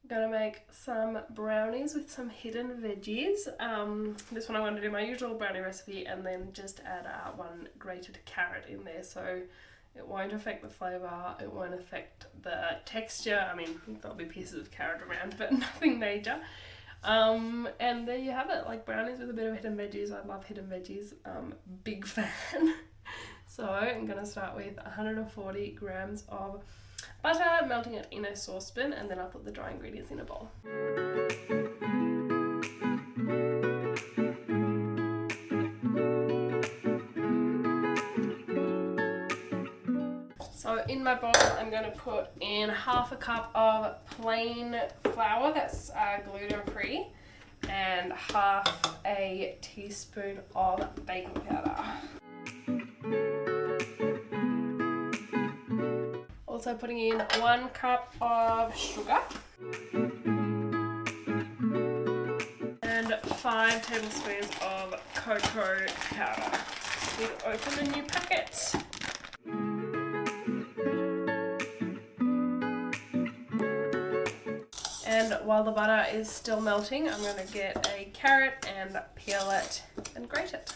Gonna make some brownies with some hidden veggies. This one I'm going to do my usual brownie recipe and then just add one grated carrot in there, so it won't affect the flavour, it won't affect the texture. I mean, there'll be pieces of carrot around, but nothing major. And there you have it, like brownies with a bit of hidden veggies. I love hidden veggies, big fan. So I'm going to start with 140 grams of butter, melting it in a saucepan, and then I'll put the dry ingredients in a bowl. So in my bowl, I'm going to put in half a cup of plain flour that's gluten-free and half a teaspoon of baking powder. Also putting in 1 cup of sugar and 5 tablespoons of cocoa powder. We'll open a new packet. And while the butter is still melting, I'm going to get a carrot and peel it and grate it.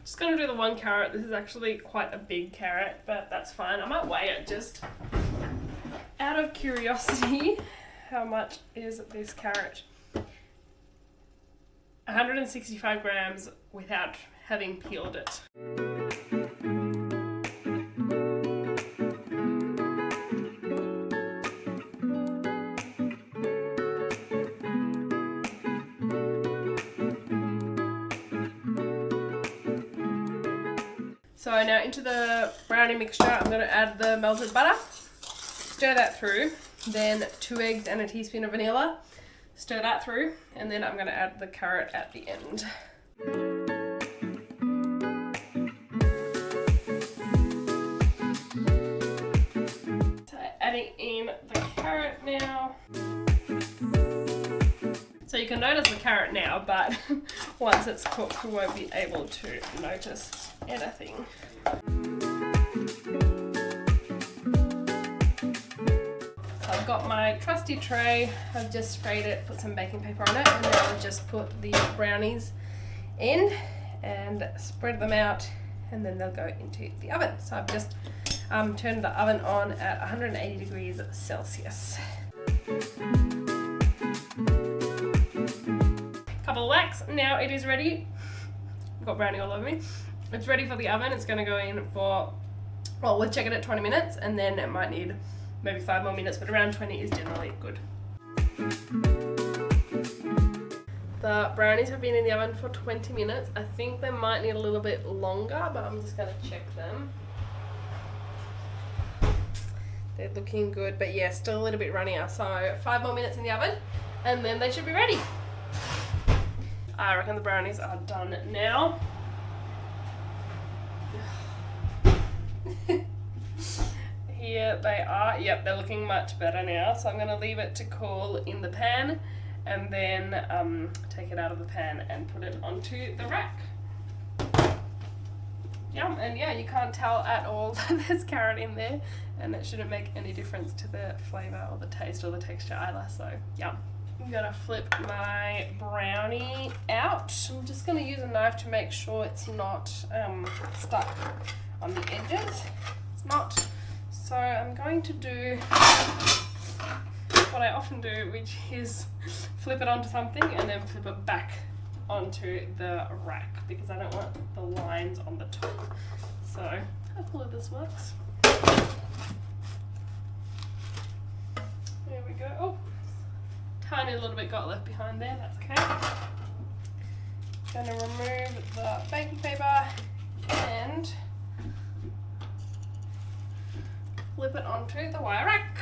Just going to do the 1 carrot. This is actually quite a big carrot, but that's fine. I might weigh it just out of curiosity. How much is this carrot? 165 grams without having peeled it. So now into the brownie mixture, I'm going to add the melted butter, stir that through, then 2 eggs and a teaspoon of vanilla, stir that through, and then I'm going to add the carrot at the end. So adding in the carrot now. So you can notice the carrot now, but once it's cooked, you won't be able to notice anything. So I've got my trusty tray. I've just sprayed it, put some baking paper on it, and then I'll just put the brownies in and spread them out, and then they'll go into the oven. So I've just turned the oven on at 180 degrees Celsius. Couple of whacks. Now it is ready. I've got brownie all over me. It's ready for the oven. It's going to go in for, well, we'll check it at 20 minutes, and then it might need maybe 5 more minutes, but around 20 is generally good. The brownies have been in the oven for 20 minutes. I think they might need a little bit longer, but I'm just going to check them. They're looking good, but yeah, still a little bit runnier. So 5 more minutes in the oven, and then they should be ready. I reckon the brownies are done now. Here they are. Yep, they're looking much better now. So I'm going to leave it to cool in the pan, and then take it out of the pan and put it onto the rack. Yum, and yeah, you can't tell at all that there's carrot in there, and it shouldn't make any difference to the flavour or the taste or the texture either, so yum. I'm going to flip my brownie out. I'm just going to use a knife to make sure it's not stuck on the edges. It's not. So I'm going to do what I often do, which is flip it onto something and then flip it back onto the rack, because I don't want the lines on the top. So hopefully this works. There we go. Oh, tiny little bit got left behind there, that's okay. Going to remove the baking paper and flip it onto the wire rack.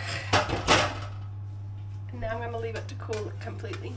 And now I'm going to leave it to cool completely.